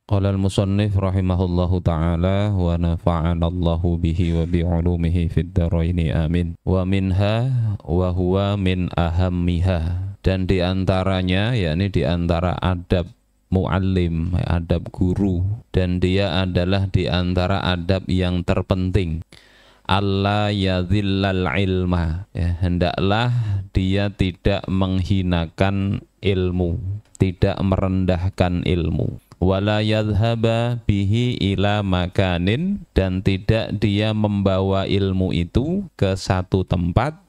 Qala al-musannif rahimahullahu ta'ala wa nafa'ana Allahu bihi wa bi'ulumihi fid dharaini amin. Wa minha wa huwa min ahammiha, dan diantaranya yakni diantara adab muallim, adab guru, dan dia adalah diantara adab yang terpenting, alla yadhillal ilma, ya, hendaklah dia tidak menghinakan ilmu, tidak merendahkan ilmu. Wala yadhhaba bihi ila makanin, dan tidak dia membawa ilmu itu ke satu tempat,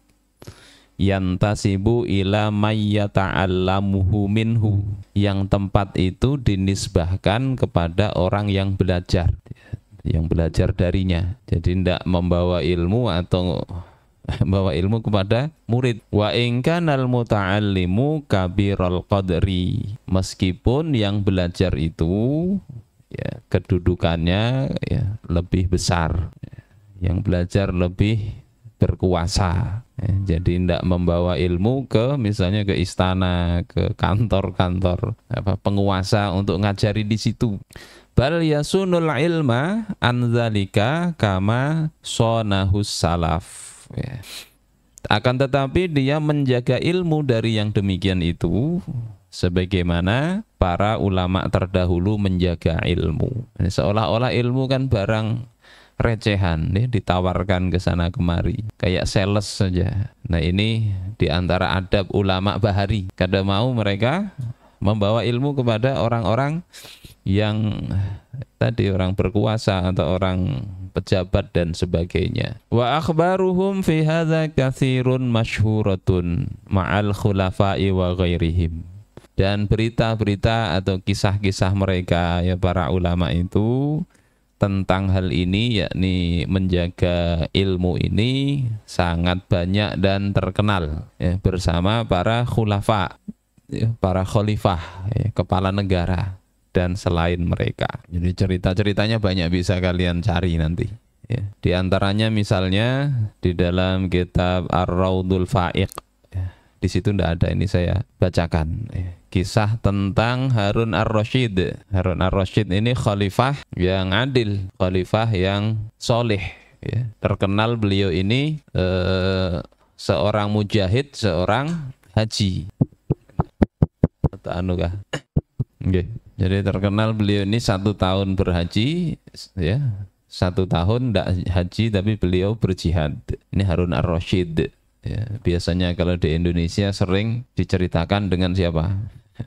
yantasibu ila mayyata'allamuhu minhu, yang tempat itu dinisbahkan kepada orang yang belajar darinya. Jadi tidak membawa ilmu atau bawa ilmu kepada murid. Wa in kanal muta'allimu kabiral qadri, meskipun yang belajar itu ya kedudukannya ya lebih besar, yang belajar lebih berkuasa, ya, jadi tidak membawa ilmu ke misalnya ke istana, ke kantor-kantor penguasa untuk ngajari di situ. Bal yasunul ilma an dzalika kama sonahus salaf, ya. Akan tetapi dia menjaga ilmu dari yang demikian itu sebagaimana para ulama terdahulu menjaga ilmu. Seolah-olah ilmu kan barang recehan, ya, ditawarkan ke sana kemari kayak sales saja. Nah, ini diantara adab ulama bahari. Kadang mau mereka membawa ilmu kepada orang-orang yang tadi orang berkuasa atau orang pejabat dan sebagainya. Wa akhbaruhum fi hadza katsirun masyhuratun ma'al khulafa'i wa ghairihim. Dan berita-berita atau kisah-kisah mereka ya para ulama itu tentang hal ini, yakni menjaga ilmu ini, sangat banyak dan terkenal ya, bersama para khulafa, ya, para khalifah, ya, kepala negara dan selain mereka. Jadi cerita-ceritanya banyak, bisa kalian cari nanti. Ya. Di antaranya misalnya di dalam kitab Ar-Raudul Fa'iq, ya, di situ tidak ada, ini saya bacakan. Ya. Kisah tentang Harun Ar-Rasyid. Harun Ar-Rasyid ini khalifah yang adil, khalifah yang soleh. Ya. Terkenal beliau ini seorang mujahid, seorang haji. Atau anu kah? Okay. Jadi terkenal beliau ini 1 tahun berhaji, ya, 1 tahun tidak haji tapi beliau berjihad. Ini Harun Ar-Rasyid. Ya, biasanya kalau di Indonesia sering diceritakan dengan siapa?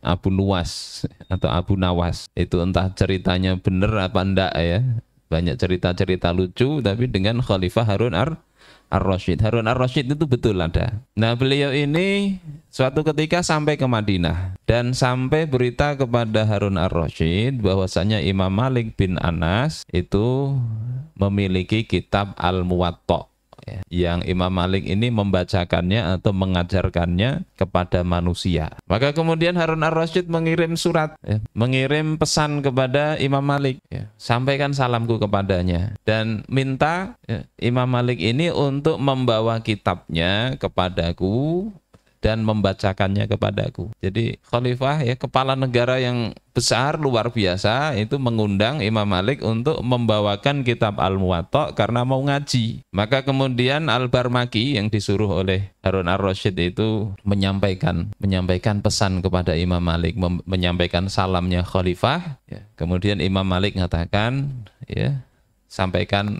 Abu Nuwas atau Abu Nawas. Itu entah ceritanya benar apa enggak ya. Banyak cerita-cerita lucu tapi dengan Khalifah Harun Ar-Rasyid. Harun Ar-Rasyid itu betul ada. Nah, beliau ini suatu ketika sampai ke Madinah dan sampai berita kepada Harun Ar-Rasyid bahwasanya Imam Malik bin Anas itu memiliki kitab Al-Muwatta, ya, yang Imam Malik ini membacakannya atau mengajarkannya kepada manusia. Maka kemudian Harun Ar-Rasyid mengirim surat, ya, mengirim pesan kepada Imam Malik, ya, sampaikan salamku kepadanya dan minta, ya, Imam Malik ini untuk membawa kitabnya kepadaku dan membacakannya kepadaku. Jadi khalifah, ya, kepala negara yang besar luar biasa itu mengundang Imam Malik untuk membawakan kitab Al-Muwatta karena mau ngaji. Maka kemudian Al-Barmaki yang disuruh oleh Harun Ar-Rasyid itu menyampaikan pesan kepada Imam Malik, menyampaikan salamnya khalifah, ya. Kemudian Imam Malik mengatakan, ya, sampaikan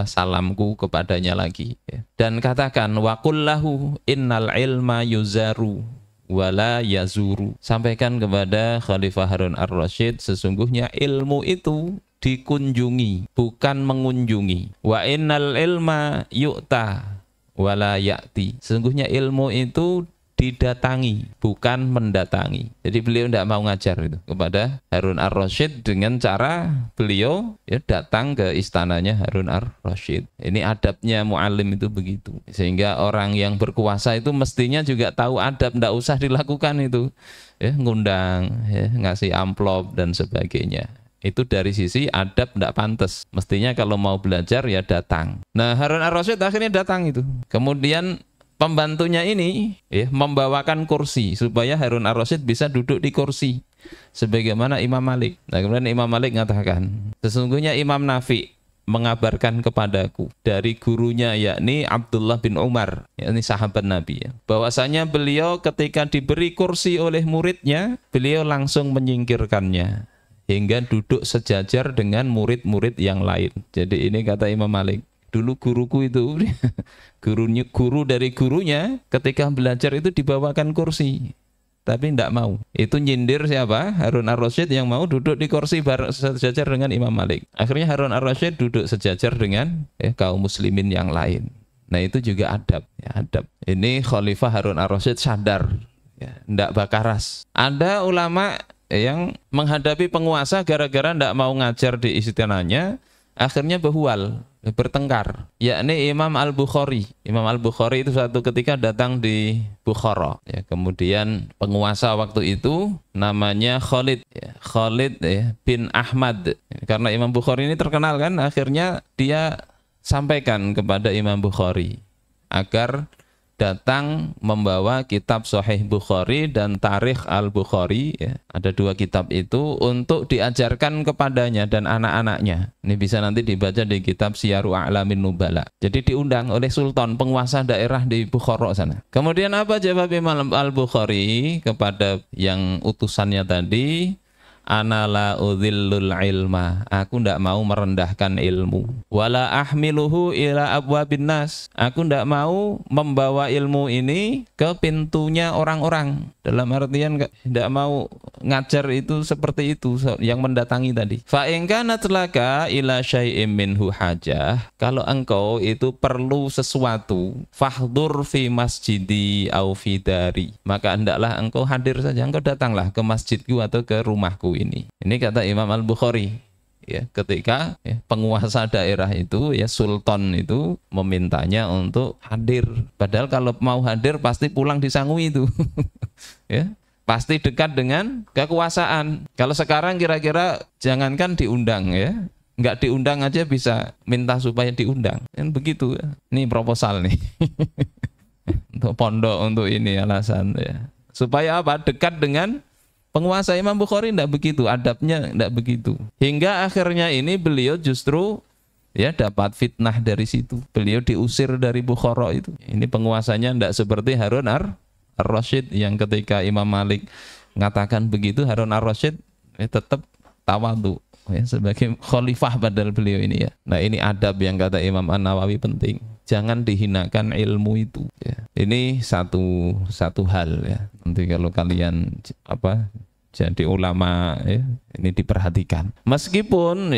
salamku kepadanya lagi, ya. Dan katakan wa qullahu innal ilma yuzaru wala yazuru. Sampaikan kepada Khalifah Harun Ar-Rasyid sesungguhnya ilmu itu dikunjungi bukan mengunjungi. Wa innal ilma yu'ta wala ya'ti. Sesungguhnya ilmu itu didatangi bukan mendatangi. Jadi beliau tidak mau ngajar itu kepada Harun Ar-Rasyid dengan cara beliau, ya, datang ke istananya Harun Ar-Rasyid. Ini adabnya muallim itu begitu. Sehingga orang yang berkuasa itu mestinya juga tahu adab, tidak usah dilakukan itu, ya, ngundang, ya, ngasih amplop dan sebagainya. Itu dari sisi adab tidak pantas. Mestinya kalau mau belajar ya datang. Nah, Harun Ar-Rasyid akhirnya datang itu. Kemudian pembantunya ini, ya, membawakan kursi supaya Harun Ar-Rasyid bisa duduk di kursi. sebagaimana Imam Malik. Nah, kemudian Imam Malik mengatakan, sesungguhnya Imam Nafi mengabarkan kepadaku dari gurunya, yakni Abdullah bin Umar, yakni sahabat Nabi, ya, bahwasanya beliau ketika diberi kursi oleh muridnya, beliau langsung menyingkirkannya hingga duduk sejajar dengan murid-murid yang lain. Jadi ini kata Imam Malik, dulu guruku itu guru dari gurunya ketika belajar itu dibawakan kursi, tapi tidak mau. Itu nyindir siapa? Harun ar-Rasyid yang mau duduk di kursi sejajar dengan Imam Malik. Akhirnya Harun ar-Rasyid duduk sejajar dengan kaum muslimin yang lain. Nah itu juga adab, ya, adab. Ini Khalifah Harun ar-Rasyid sadar, ya, tidak bakaras. Ada ulama yang menghadapi penguasa gara-gara tidak mau ngajar di istiqanahnya, akhirnya behual, bertengkar, yakni Imam Al-Bukhari. Imam Al-Bukhari itu suatu ketika datang di Bukhara, ya, kemudian penguasa waktu itu namanya Khalid, ya, Khalid, ya, bin Ahmad. Karena Imam Bukhari ini terkenal kan, akhirnya dia sampaikan kepada Imam Bukhari agar datang membawa kitab Sahih Bukhari dan Tarikh Al-Bukhari, ya. Ada dua kitab itu untuk diajarkan kepadanya dan anak-anaknya. Ini bisa nanti dibaca di kitab Syiaru A'lamin Nubala. Jadi diundang oleh sultan, penguasa daerah di Bukhara sana. Kemudian apa jawab Imam Al-Bukhari kepada yang utusannya tadi? Ana la udhillul ilma, aku ndak mau merendahkan ilmu. Wala ahmiluhu ila abwabin nas, aku ndak mau membawa ilmu ini ke pintunya orang-orang. Dalam artian ndak mau ngajar itu seperti itu yang mendatangi tadi. Fa in kanat laka ila syai'im minhu hajah, kalau engkau itu perlu sesuatu, fahdhur fi masjidi au fi dari, maka hendaklah engkau hadir saja, engkau datanglah ke masjidku atau ke rumahku ini. Ini kata Imam Al-Bukhari, ya, ketika, ya, penguasa daerah itu, ya, sultan itu memintanya untuk hadir. Padahal kalau mau hadir pasti pulang disangui itu. Ya, pasti dekat dengan kekuasaan. Kalau sekarang kira-kira jangankan diundang, ya, nggak diundang aja bisa minta supaya diundang. Kan begitu. Ya. Ini proposal nih. Untuk pondok, untuk ini alasan, ya. Supaya apa? Dekat dengan penguasa. Imam Bukhari tidak begitu, adabnya tidak begitu. Hingga akhirnya ini beliau justru, ya, dapat fitnah dari situ. Beliau diusir dari Bukhara itu. Ini penguasanya tidak seperti Harun ar-Rasyid yang ketika Imam Malik mengatakan begitu, Harun ar-Rasyid, ya, tetap tawadhu, ya, sebagai khalifah padahal beliau ini, ya. Nah ini adab yang kata Imam An-Nawawi penting. Jangan dihinakan ilmu itu, ya. Ini satu hal, ya. Nanti kalau kalian jadi ulama, ya, ini diperhatikan. Meskipun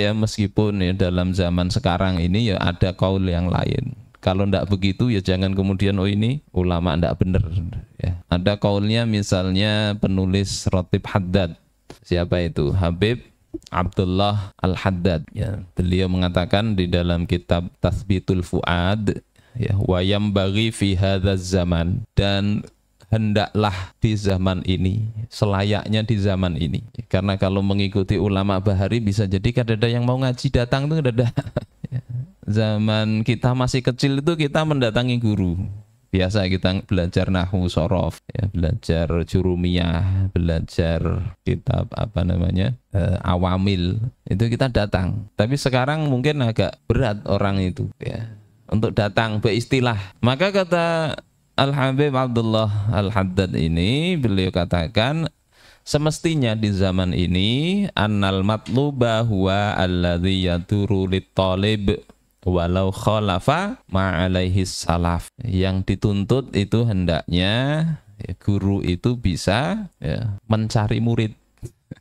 ya dalam zaman sekarang ini, ya, ada kaul yang lain. Kalau ndak begitu, ya jangan kemudian ini ulama ndak benar, ya. Ada kaulnya misalnya penulis Ratib Haddad. Siapa itu? Habib Abdullah Al-Haddad, ya. Beliau mengatakan di dalam kitab Tathbitul Fuad, ya, wa yambaghi fi hadzal zaman, dan hendaklah di zaman ini, selayaknya di zaman ini. Karena kalau mengikuti ulama bahari bisa jadi kadada yang mau ngaji datang tuh kadada. Zaman kita masih kecil itu kita mendatangi guru. Biasa kita belajar nahwu sorof, ya, belajar jurumiyah, belajar kitab awamil, itu kita datang. Tapi sekarang mungkin agak berat orang itu, ya, untuk datang beristilah. Maka kata Al-Habib Abdullah Al-Haddad ini, beliau katakan semestinya di zaman ini annal matluba huwa alladhi yaduru lit-talib walau khalafa ma'alaihi salaf. Yang dituntut itu hendaknya, ya, guru itu bisa, ya, mencari murid,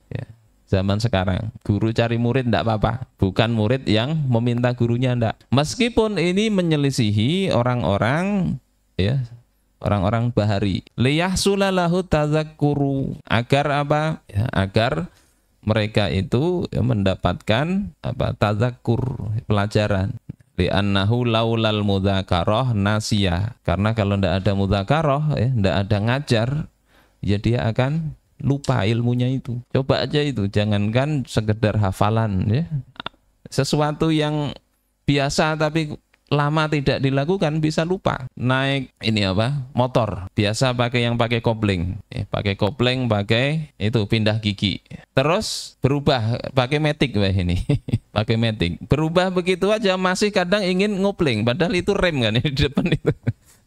ya. Zaman sekarang guru cari murid tidak apa-apa, bukan murid yang meminta gurunya, tidak. Meskipun ini menyelisihi orang-orang, ya, orang-orang bahari. Liyahsulalahu tazakkuru, agar apa? Ya, agar mereka itu, ya, mendapatkan tazakkur, pelajaran. Li'annahu laulal mudzakarah nasiyah, karena kalau tidak ada mudzakarah, ya, tidak ada ngajar, ya dia akan lupa ilmunya itu. Coba aja itu, jangankan sekedar hafalan, ya, sesuatu yang biasa tapi lama tidak dilakukan bisa lupa. Naik ini apa? Motor. Biasa pakai yang pakai kopling. Pakai kopling, pakai itu pindah gigi. Terus berubah pakai matic ini. Pakai matic. Berubah begitu aja masih kadang ingin ngopling padahal itu rem kan di depan itu.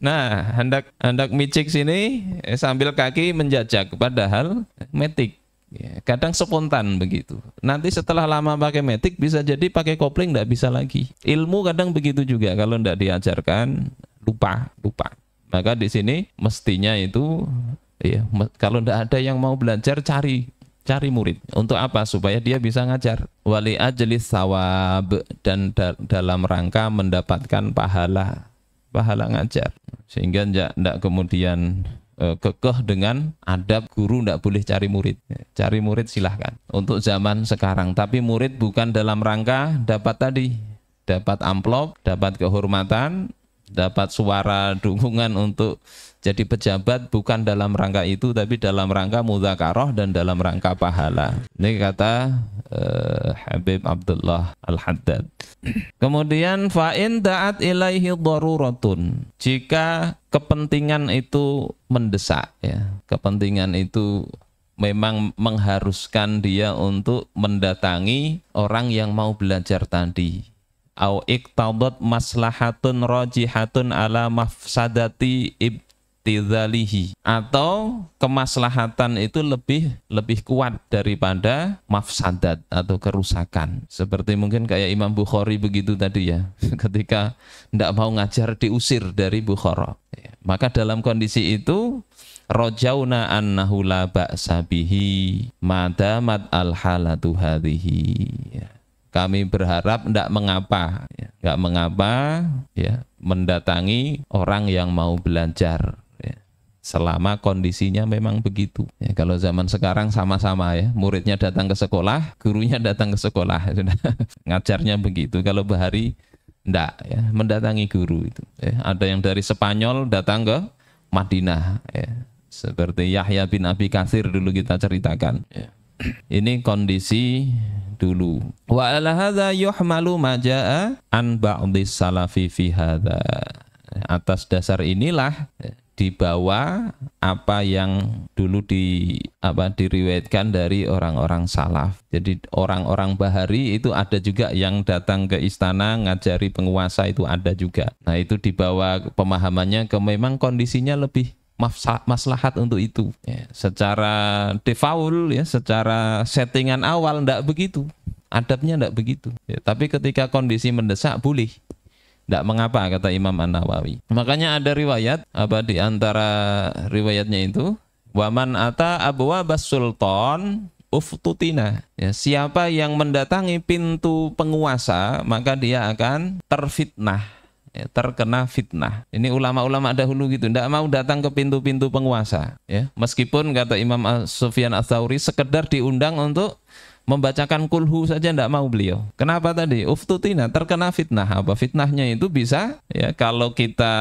Nah, hendak micik sini sambil kaki menjajak padahal matic. Ya, kadang spontan begitu. Nanti setelah lama pakai matic bisa jadi pakai kopling nggak bisa lagi. Ilmu kadang begitu juga kalau nggak diajarkan lupa. Maka di sini mestinya itu ya kalau nggak ada yang mau belajar cari murid. Untuk apa? Supaya dia bisa ngajar. Wali ajlis sawab dan dalam rangka mendapatkan pahala ngajar. Sehingga nggak kemudian kekeh dengan adab guru ndak boleh cari murid. Cari murid silahkan untuk zaman sekarang, tapi murid bukan dalam rangka dapat amplop, dapat kehormatan, dapat suara dukungan untuk jadi pejabat, bukan dalam rangka itu, tapi dalam rangka mudzakarah dan dalam rangka pahala. Ini kata Habib Abdullah Al-Haddad. Kemudian fa'in da'at ilaihi daruratun, jika kepentingan itu mendesak, ya, kepentingan itu memang mengharuskan dia untuk mendatangi orang yang mau belajar tadi. Au iqtadat maslahatun rajihatun ala mafsadati ibtidalihi, atau kemaslahatan itu lebih kuat daripada mafsadat atau kerusakan. Seperti mungkin kayak Imam Bukhari begitu tadi ya, ketika tidak mau ngajar diusir dari Bukhara. Maka dalam kondisi itu rojauna annahu la ba'sa bihi madamat al-halatu hadhihi. Kami berharap tidak mengapa ya, mendatangi orang yang mau belajar ya, selama kondisinya memang begitu. Ya, kalau zaman sekarang sama-sama ya, muridnya datang ke sekolah, gurunya datang ke sekolah, ngajarnya begitu. Kalau bahari enggak ya, mendatangi guru itu. Ya, ada yang dari Spanyol datang ke Madinah, ya, seperti Yahya bin Abi Katsir dulu kita ceritakan. Ya. Ini kondisi dulu. Wa ala hadza yuhmalu ma jaa an ba'dis salafi fi hadza. Atas dasar inilah dibawa apa yang dulu diriwayatkan dari orang-orang salaf. Jadi orang-orang bahari itu ada juga yang datang ke istana ngajari penguasa, itu ada juga. Nah, itu dibawa pemahamannya ke memang kondisinya lebih maslahat untuk itu ya, secara default ya, secara settingan awal ndak begitu, adabnya ndak begitu ya, tapi ketika kondisi mendesak boleh, ndak mengapa, kata Imam An-Nawawi. Makanya ada riwayat di antara riwayatnya itu, waman ata abwabas sultan uftutina ya, siapa yang mendatangi pintu penguasa maka dia akan terfitnah ya, terkena fitnah. Ini ulama-ulama dahulu gitu, tidak mau datang ke pintu-pintu penguasa ya. Meskipun kata Imam Sufyan Ats-Tsauri sekedar diundang untuk membacakan kulhu saja tidak mau beliau. Kenapa tadi? Uftutina, terkena fitnah. Apa fitnahnya itu? Bisa ya, kalau kita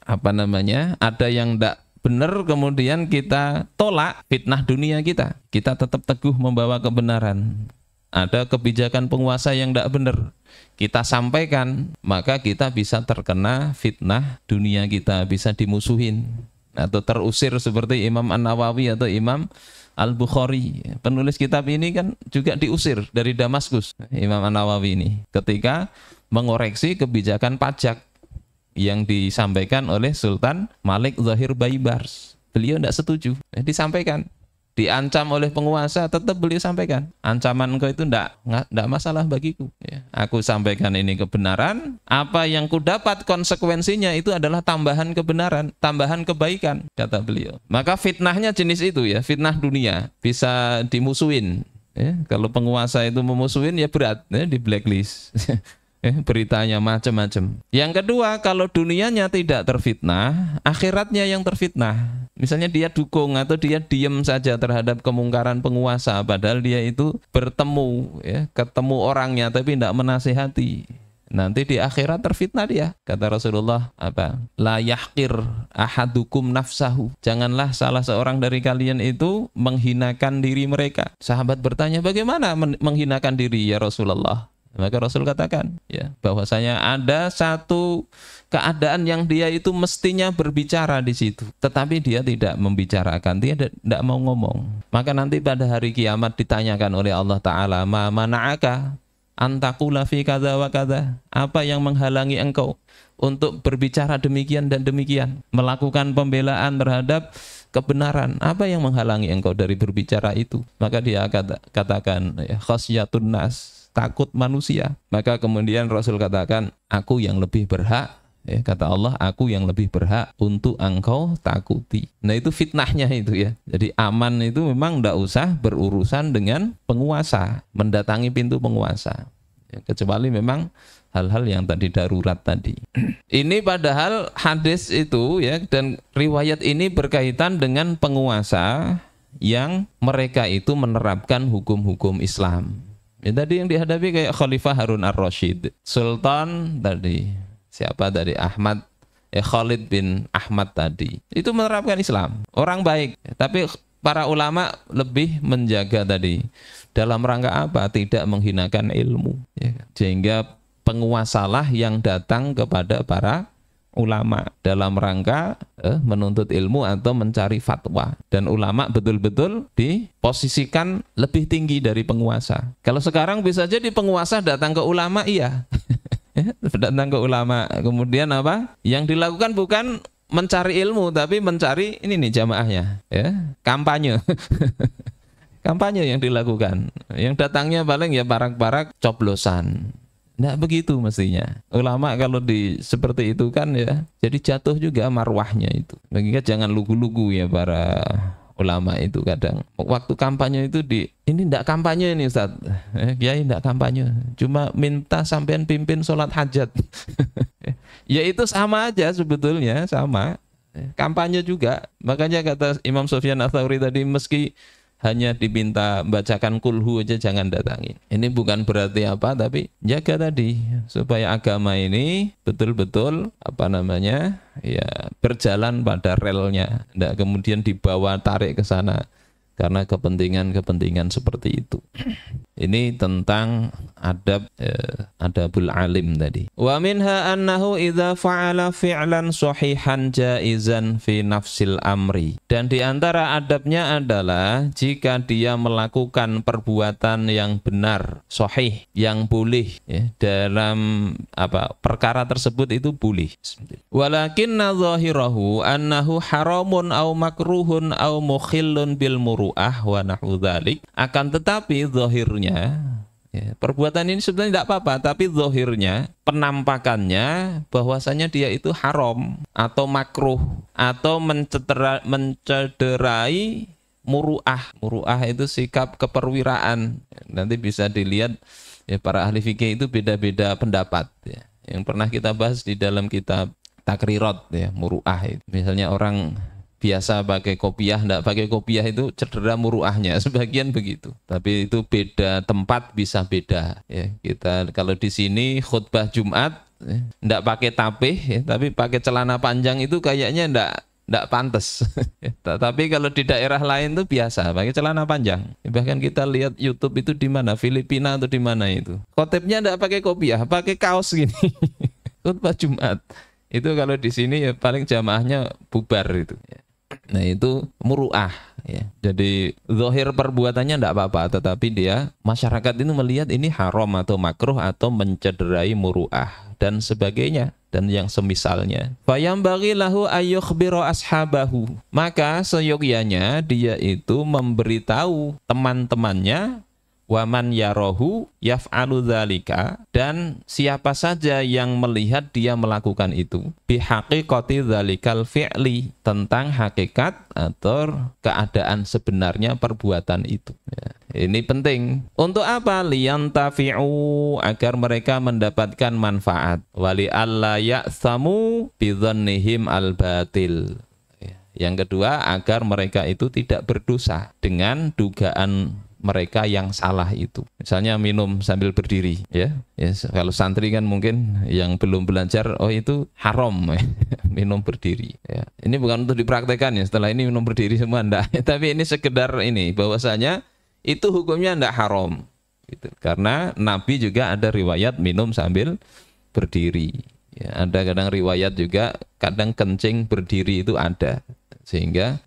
ada yang tidak benar kemudian kita tolak, fitnah dunia kita tetap teguh membawa kebenaran. Ada kebijakan penguasa yang tidak benar, kita sampaikan, maka kita bisa terkena fitnah dunia kita, bisa dimusuhin atau terusir seperti Imam An-Nawawi atau Imam Al-Bukhari. Penulis kitab ini kan juga diusir dari Damaskus, Imam An-Nawawi ini, ketika mengoreksi kebijakan pajak yang disampaikan oleh Sultan Malik Zahir Baibars. Beliau tidak setuju, disampaikan. Diancam oleh penguasa, tetap beliau sampaikan, ancaman engkau itu enggak masalah bagiku ya. Aku sampaikan ini kebenaran, apa yang ku dapat konsekuensinya itu adalah tambahan kebenaran, tambahan kebaikan, kata beliau. Maka fitnahnya jenis itu ya, fitnah dunia, bisa dimusuhin ya. Kalau penguasa itu memusuhin ya berat ya, di blacklist. Beritanya macam-macam. Yang kedua, kalau dunianya tidak terfitnah, akhiratnya yang terfitnah. Misalnya dia dukung atau dia diam saja terhadap kemungkaran penguasa, padahal dia itu bertemu ya, ketemu orangnya tapi tidak menasihati. Nanti di akhirat terfitnah dia. Kata Rasulullah la yahqir ahadukum nafsahu. Janganlah salah seorang dari kalian itu menghinakan diri mereka. Sahabat bertanya, bagaimana menghinakan diri ya Rasulullah? Maka Rasul katakan ya bahwasanya ada satu keadaan yang dia itu mestinya berbicara di situ, tetapi dia tidak membicarakan, dia tidak mau ngomong. Maka nanti pada hari kiamat ditanyakan oleh Allah Ta'ala, ma mana'aka antaqula fi kadza wa kadza, apa yang menghalangi engkau untuk berbicara demikian dan demikian, melakukan pembelaan terhadap kebenaran, apa yang menghalangi engkau dari berbicara itu? Maka dia katakan khasyatun nas, takut manusia. Maka kemudian Rasul katakan, aku yang lebih berhak, ya, kata Allah, aku yang lebih berhak untuk engkau takuti. Nah itu fitnahnya itu ya. Jadi aman itu memang tidak usah berurusan dengan penguasa, mendatangi pintu penguasa ya, kecuali memang hal-hal yang tadi darurat tadi. Ini padahal hadis itu ya, dan riwayat ini berkaitan dengan penguasa yang mereka itu menerapkan hukum-hukum Islam. Ya, tadi yang dihadapi kayak Khalifah Harun ar-Rasyid, Sultan tadi, siapa tadi, Ahmad, Khalid bin Ahmad tadi, itu menerapkan Islam, orang baik. Tapi para ulama lebih menjaga tadi, dalam rangka apa? Tidak menghinakan ilmu. Ya, sehingga penguasalah yang datang kepada para ulama dalam rangka menuntut ilmu atau mencari fatwa, dan ulama betul-betul diposisikan lebih tinggi dari penguasa. Kalau sekarang bisa jadi penguasa datang ke ulama, iya datang ke ulama, kemudian apa yang dilakukan bukan mencari ilmu tapi mencari ini nih jamaahnya ya, kampanye kampanye yang dilakukan, yang datangnya paling ya parak-parak coblosan. Nggak begitu mestinya. Ulama kalau seperti itu kan ya, jadi jatuh juga marwahnya itu. Makanya jangan lugu-lugu ya para ulama itu kadang. Waktu kampanye itu ini nggak kampanye ini Ustaz. Kiai nggak kampanye. Cuma minta sampean pimpin sholat hajat. Ya itu sama aja sebetulnya, sama. Kampanye juga. Makanya kata Imam Sufyan Ats-Tsauri tadi, meski hanya diminta bacakan kulhu aja jangan datangi. Ini bukan berarti apa, tapi jaga tadi supaya agama ini betul-betul ya berjalan pada relnya, tidak kemudian dibawa tarik ke sana karena kepentingan seperti itu. Ini tentang adabul alim tadi. Wa minha annahu idza fa'ala fi'lan sahihan jaizan fi nafsil amri. Dan di antara adabnya adalah jika dia melakukan perbuatan yang benar, sahih, yang boleh ya, dalam perkara tersebut itu boleh. Walakinna zahirahu annahu haramun au makruhun au mukhillun bil muru'ah wa nahwu dzalik. Akan tetapi zahirnya ya, perbuatan ini sebenarnya tidak apa-apa, tapi zahirnya, penampakannya bahwasanya dia itu haram atau makruh atau mencederai muru'ah. Muru'ah itu sikap keperwiraan. Nanti bisa dilihat ya, para ahli fikih itu beda-beda pendapat ya. Yang pernah kita bahas di dalam kitab Takrirat ya, muru'ah itu. Misalnya orang biasa pakai kopiah, tidak pakai kopiah itu cedera muruahnya, sebagian begitu. Tapi itu beda tempat, bisa beda. Ya, kita kalau di sini khutbah Jumat, tidak pakai tapih, ya, tapi pakai celana panjang itu kayaknya tidak pantas. Tapi kalau di daerah lain itu biasa pakai celana panjang. Bahkan kita lihat YouTube itu di mana, Filipina atau di mana itu, khotibnya tidak pakai kopiah, pakai kaos gini. Khutbah Jumat. Itu kalau di sini ya paling jamaahnya bubar itu. Nah itu muru'ah ya. Jadi zahir perbuatannya tidak apa-apa, tetapi dia masyarakat ini melihat ini haram atau makruh atau mencederai muru'ah dan sebagainya dan yang semisalnya. Fayambaghi lahu ayyukhbira ashabahu. Maka seyogyanya dia itu memberitahu teman-temannya, waman yarahu yaf'alu dzalika, dan siapa saja yang melihat dia melakukan itu, bihaqiqati dzalikal fi'li, tentang hakikat atau keadaan sebenarnya perbuatan itu ya. Ini penting. Untuk apa? Liyantafi'u, agar mereka mendapatkan manfaat. Wali alla ya'samu bidzannihim al-batil. Yang kedua, agar mereka itu tidak berdosa dengan dugaan mereka yang salah itu. Misalnya minum sambil berdiri ya. Kalau santri kan mungkin yang belum belajar, oh itu haram minum berdiri ya. Ini bukan untuk dipraktekkan ya, setelah ini minum berdiri semua enggak. Tapi ini sekedar ini bahwasanya itu hukumnya enggak haram. gitu. Karena Nabi juga ada riwayat minum sambil berdiri. Ya, ada kadang riwayat juga kadang kencing berdiri itu ada, sehingga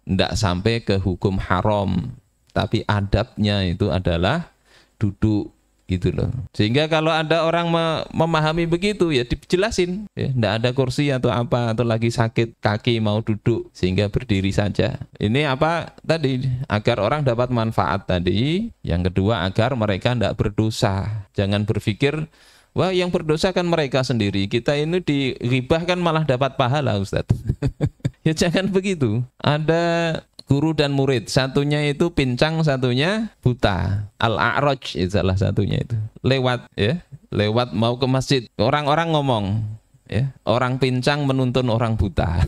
tidak sampai ke hukum haram, tapi adabnya itu adalah duduk gitu loh. Sehingga kalau ada orang memahami begitu ya dijelasin, ya tidak ada kursi atau apa, atau lagi sakit kaki mau duduk sehingga berdiri saja. Ini apa tadi, agar orang dapat manfaat tadi. Yang kedua, agar mereka tidak berdosa. Jangan berpikir wah yang berdosa kan mereka sendiri, kita ini dighibah kan malah dapat pahala Ustadz. Ya jangan begitu. Ada guru dan murid, satunya itu pincang, satunya buta. Al-A'raj salah satunya itu. Lewat ya, lewat mau ke masjid. Orang-orang ngomong, ya, orang pincang menuntun orang buta.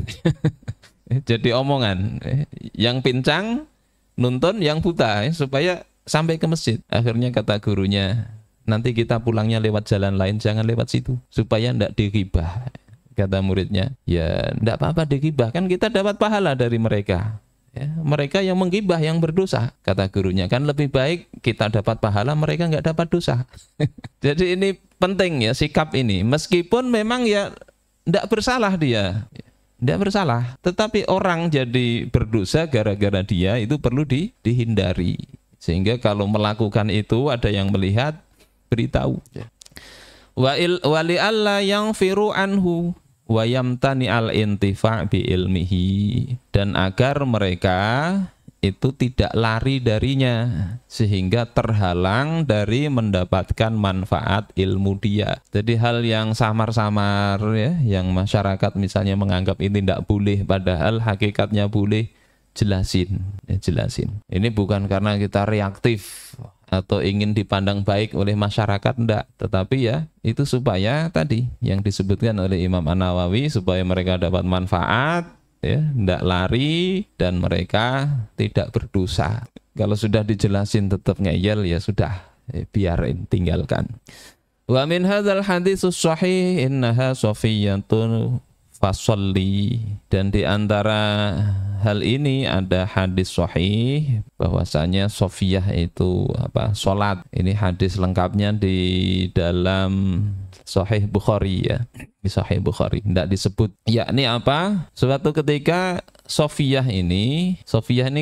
Jadi omongan, yang pincang nuntun yang buta supaya sampai ke masjid. Akhirnya kata gurunya, nanti kita pulangnya lewat jalan lain, jangan lewat situ supaya tidak dighibah. Kata muridnya, ya tidak apa-apa dighibah, kan kita dapat pahala dari mereka. Ya, mereka yang menggibah yang berdosa, kata gurunya, kan lebih baik kita dapat pahala, mereka nggak dapat dosa. Jadi ini penting ya sikap ini, meskipun memang ya tidak bersalah dia, tidak bersalah, tetapi orang jadi berdosa gara-gara dia itu perlu dihindari. Sehingga kalau melakukan itu ada yang melihat, beritahu. Wali alla yang firu anhu wa yamtani al-intifa' bi ilmihi, dan agar mereka itu tidak lari darinya sehingga terhalang dari mendapatkan manfaat ilmu dia. Jadi hal yang samar-samar ya, yang masyarakat misalnya menganggap ini tidak boleh padahal hakikatnya boleh, jelasin, ya, jelasin. Ini bukan karena kita reaktif atau ingin dipandang baik oleh masyarakat, enggak, tetapi ya itu supaya tadi yang disebutkan oleh Imam An-Nawawi, supaya mereka dapat manfaat, ya, enggak lari dan mereka tidak berdosa. Kalau sudah dijelasin tetap ngeyel ya sudah, biarin, tinggalkan. Wa min hadzal haditsus sahih innaha Safiyyatun fasolli, dan di antara hal ini ada hadis sahih bahwasanya Sofiyah itu sholat. Ini hadis lengkapnya di dalam Sahih Bukhari ya, di Sahih Bukhari tidak disebut. Yakni apa? Suatu ketika Sofiyah ini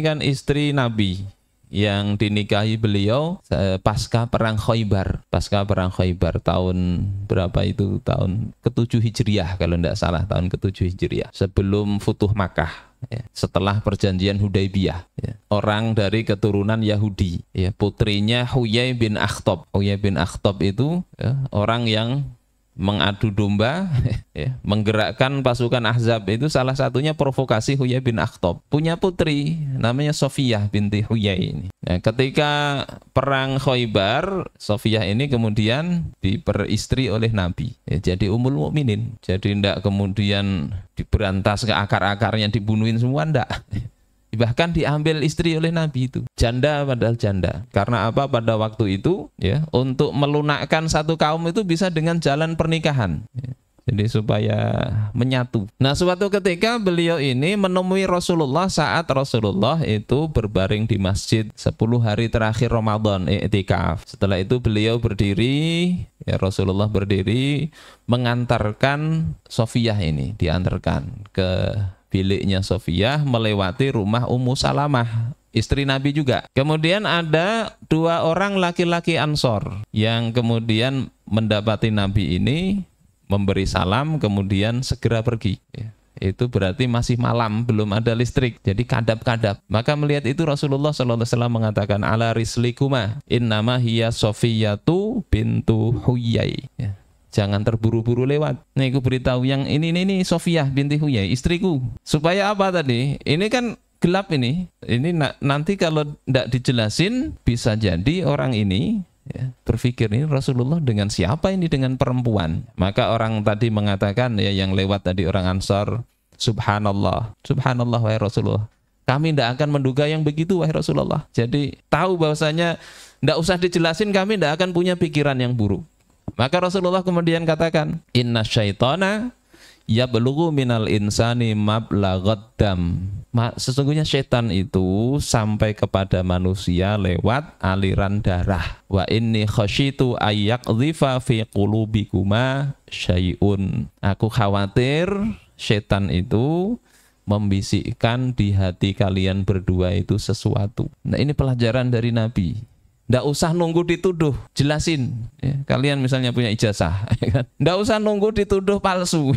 kan istri Nabi yang dinikahi beliau pasca perang Khaybar. Pasca perang Khaybar tahun berapa itu? Tahun ke-7 Hijriah kalau tidak salah, tahun ke-7 Hijriah. Sebelum Futuh Makkah, ya, setelah perjanjian Hudaybiyah, ya. Orang dari keturunan Yahudi, ya, putrinya Huyai bin Akhtab. Huyai bin Akhtab itu ya, orang yang mengadu domba, ya, menggerakkan pasukan Ahzab, itu salah satunya provokasi Huyai bin Akhtab. Punya putri namanya Sofiyah binti Huyai ini. Nah, ketika perang Khaybar, Sofiyah ini kemudian diperistri oleh Nabi, ya, jadi Ummul Mukminin. Jadi tidak kemudian diberantas ke akar-akarnya, dibunuhin semua, enggak. Bahkan diambil istri oleh Nabi itu, janda padahal janda. Karena apa? Pada waktu itu ya, untuk melunakkan satu kaum itu bisa dengan jalan pernikahan, ya. Jadi supaya menyatu. Nah, suatu ketika beliau ini menemui Rasulullah saat Rasulullah itu berbaring di masjid 10 hari terakhir Ramadan, i'tikaf. Setelah itu beliau berdiri, ya, Rasulullah berdiri mengantarkan Sofiyah ini, diantarkan ke biliknya Sofiyah melewati rumah Ummu Salamah, istri Nabi juga. Kemudian ada 2 orang laki-laki Ansor yang kemudian mendapati Nabi ini, memberi salam, kemudian segera pergi. Ya, itu berarti masih malam, belum ada listrik, jadi kadap-kadap. Maka melihat itu Rasulullah SAW mengatakan, ala rislikuma innama hiya Sofiyatu bintu Huyai. Ya, jangan terburu-buru lewat. Nih aku beritahu yang ini Sofiyah binti Huyai, istriku. Supaya apa tadi? Ini kan gelap ini. Ini nanti kalau tidak dijelasin bisa jadi orang ini ya, berpikir ini Rasulullah dengan siapa ini, dengan perempuan. Maka orang tadi mengatakan ya, yang lewat tadi orang Ansar, subhanallah, subhanallah wahai Rasulullah, kami tidak akan menduga yang begitu wahai Rasulullah. Jadi tahu bahwasanya tidak usah dijelasin, kami tidak akan punya pikiran yang buruk. Maka Rasulullah kemudian katakan, inna syaitana ya belughu minal insani mablaghat dam. Sesungguhnya setan itu sampai kepada manusia lewat aliran darah. Wa inni khasyitu ayyaqdhifa fi qulubikuma syai'un. Aku khawatir setan itu membisikkan di hati kalian berdua itu sesuatu. Nah, ini pelajaran dari Nabi. Nggak usah nunggu dituduh, jelasin. Ya, kalian misalnya punya ijazah, ya kan? Nggak usah nunggu dituduh palsu,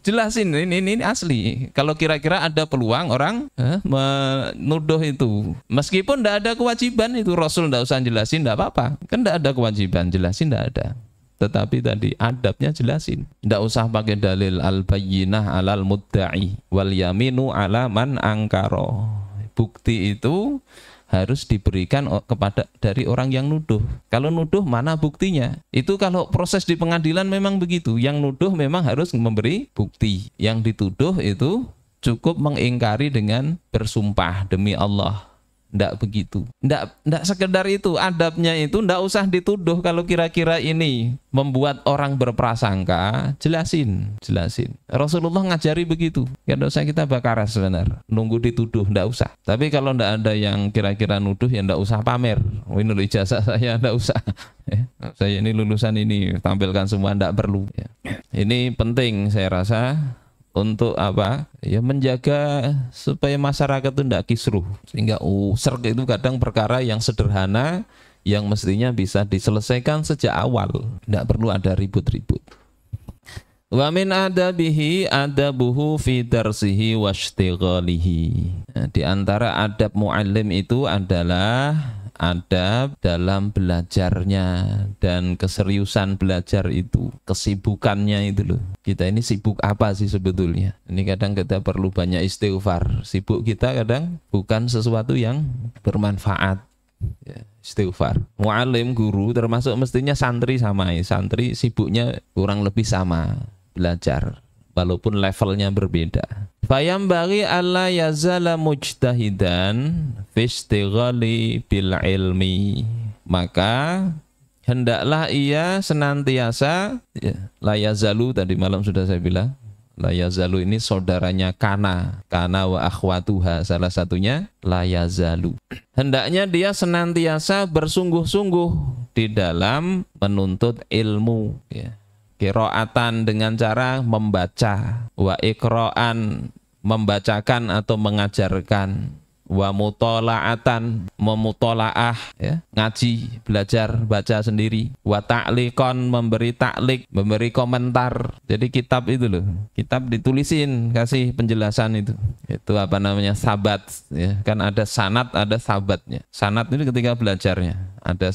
jelasin. Ini asli. Kalau kira-kira ada peluang orang menuduh itu, meskipun nggak ada kewajiban itu, Rasul nggak usah jelasin, nggak apa-apa. Kan nggak ada kewajiban, jelasin nggak ada. Tetapi tadi adabnya jelasin. Nggak usah pakai dalil al-bayyinah alal mudda'i wal yaminu ala man angkaro. Bukti itu harus diberikan kepada dari orang yang nuduh. Kalau nuduh mana buktinya? Itu kalau proses di pengadilan memang begitu. Yang nuduh memang harus memberi bukti. Yang dituduh itu cukup mengingkari dengan bersumpah demi Allah. Nggak begitu. Nggak sekedar itu. Adabnya itu nggak usah dituduh. Kalau kira-kira ini membuat orang berprasangka, jelasin. Rasulullah ngajari begitu. Nggak usah kita bakaras sebenarnya. Nunggu dituduh, nggak usah. Tapi kalau nggak ada yang kira-kira nuduh, ya nggak usah pamer. Ini loh ijazah saya, nggak usah. Saya ini lulusan ini, tampilkan semua, nggak perlu. Ini penting saya rasa. Untuk apa? Ya menjaga supaya masyarakat itu tidak kisruh. Sehingga serg itu kadang perkara yang sederhana yang mestinya bisa diselesaikan sejak awal. Tidak perlu ada ribut-ribut. Wa min adabihi adabuhu fi darsihi washtighalihi. Di antara adab muallim itu adalah adab dalam belajarnya dan keseriusan belajar itu, kesibukannya itu loh. Kita ini sibuk apa sih sebetulnya? Ini kadang kita perlu banyak istighfar. Sibuk kita kadang bukan sesuatu yang bermanfaat. Ya, istighfar. Muallim, guru, termasuk mestinya santri sama. Santri sibuknya kurang lebih sama belajar, walaupun levelnya berbeda. Fayam bagi alla yazala mujtahidan fistighali bil ilmi. Maka hendaklah ia senantiasa, ya, la yazalu tadi malam sudah saya bilang. La yazalu ini saudaranya kana wa akhwatuha, salah satunya la yazalu. Hendaknya dia senantiasa bersungguh-sungguh di dalam menuntut ilmu, ya. Qiraatan dengan cara membaca, wa iqra'an membacakan atau mengajarkan, wa mutola'atan memutola'ah, ya, ngaji, belajar, baca sendiri, wa ta'liqan memberi ta'liq, memberi komentar. Jadi kitab itu loh, kitab ditulisin, kasih penjelasan itu apa namanya, sabat, ya. Kan ada sanad, ada sabatnya. Sanad itu ketika belajarnya ada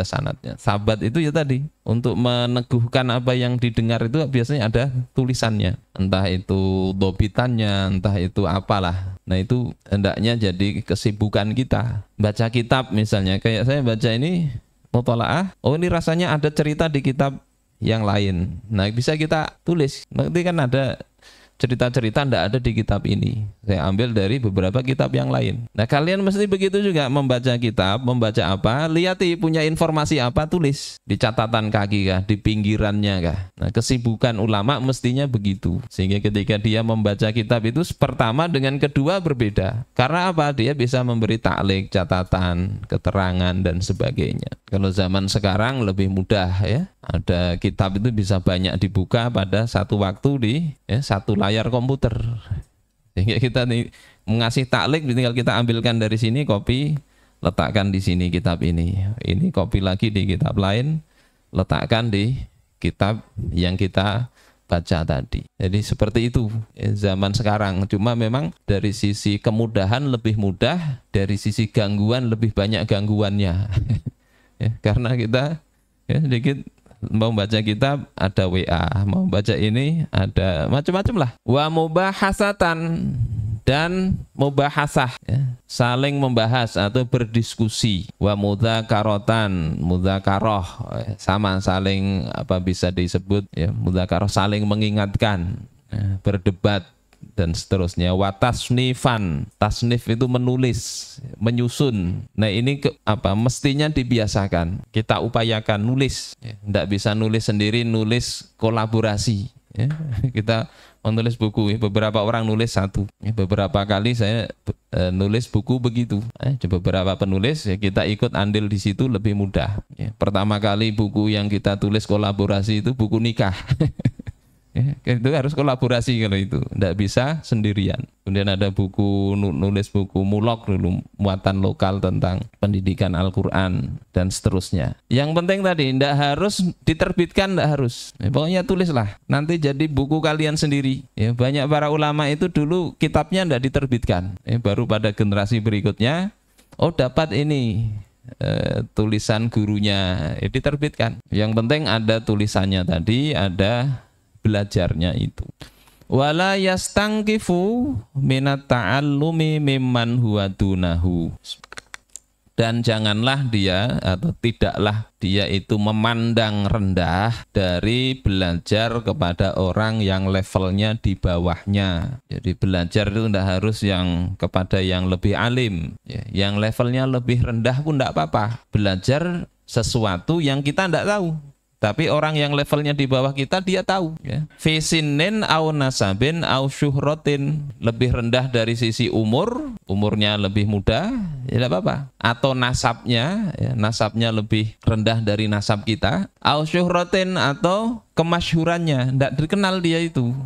sanadnya. Sabat itu ya tadi untuk meneguhkan apa yang didengar itu biasanya ada tulisannya, entah itu dobitannya, entah itu apalah. Nah itu hendaknya jadi kesibukan kita. Baca kitab misalnya, kayak saya baca ini mutola'ah, oh ini rasanya ada cerita di kitab yang lain. Nah bisa kita tulis, nanti kan ada cerita-cerita tidak ada di kitab ini. Saya ambil dari beberapa kitab yang lain. Nah kalian mesti begitu juga membaca kitab, membaca apa, lihati punya informasi apa, tulis. Di catatan kaki kah, di pinggirannya kah. Nah kesibukan ulama mestinya begitu. Sehingga ketika dia membaca kitab itu pertama dengan kedua berbeda. Karena apa? Dia bisa memberi ta'liq, catatan, keterangan dan sebagainya. Kalau zaman sekarang lebih mudah ya. Ada kitab itu bisa banyak dibuka pada satu waktu di satu layar komputer. Sehingga kita nih mengasih ta'liq, tinggal kita ambilkan dari sini kopi, letakkan di sini kitab ini. Ini kopi lagi di kitab lain, letakkan di kitab yang kita baca tadi. Jadi seperti itu zaman sekarang. Cuma memang dari sisi kemudahan lebih mudah, dari sisi gangguan lebih banyak gangguannya. Karena kita sedikit mau baca kitab ada WA, mau baca ini ada macam-macam lah. Wa mubahasatan dan mubahasah, ya, saling membahas atau berdiskusi. Wa mudzakaratan, mudzakaroh, sama saling apa bisa disebut ya, mudzakaroh saling mengingatkan, ya, berdebat dan seterusnya. Wa tasnifan, tasnif itu menulis, menyusun. Nah ini mestinya dibiasakan, kita upayakan nulis, tidak bisa nulis sendiri, nulis kolaborasi. Ya, kita menulis buku, beberapa orang nulis satu, beberapa kali saya nulis buku begitu. Beberapa penulis ya kita ikut andil di situ lebih mudah. Ya, pertama kali buku yang kita tulis kolaborasi itu buku nikah. Ya, itu harus kolaborasi kalau itu, tidak bisa sendirian. Kemudian ada buku, nulis buku mulok dulu, muatan lokal tentang pendidikan Al-Quran dan seterusnya. Yang penting tadi, tidak harus diterbitkan, tidak harus. Ya, pokoknya tulislah, nanti jadi buku kalian sendiri. Ya, banyak para ulama itu dulu kitabnya tidak diterbitkan. Ya, baru pada generasi berikutnya, oh dapat ini tulisan gurunya, ya, diterbitkan. Yang penting ada tulisannya tadi, ada belajarnya itu. Wala yastangkifu minat ta'allumi mimman huwa dunahu. Dan janganlah dia atau tidaklah dia itu memandang rendah dari belajar kepada orang yang levelnya di bawahnya. Jadi belajar itu tidak harus yang kepada yang lebih alim, ya, yang levelnya lebih rendah pun tidak apa-apa. Belajar sesuatu yang kita tidak tahu, tapi orang yang levelnya di bawah kita dia tahu. Ya. Fisinin au nasabin au syuhrotin, lebih rendah dari sisi umur, umurnya lebih muda, ya tidak apa-apa. Atau nasabnya, ya, nasabnya lebih rendah dari nasab kita. Au syuhrotin, atau kemasyhurannya, tidak dikenal dia itu.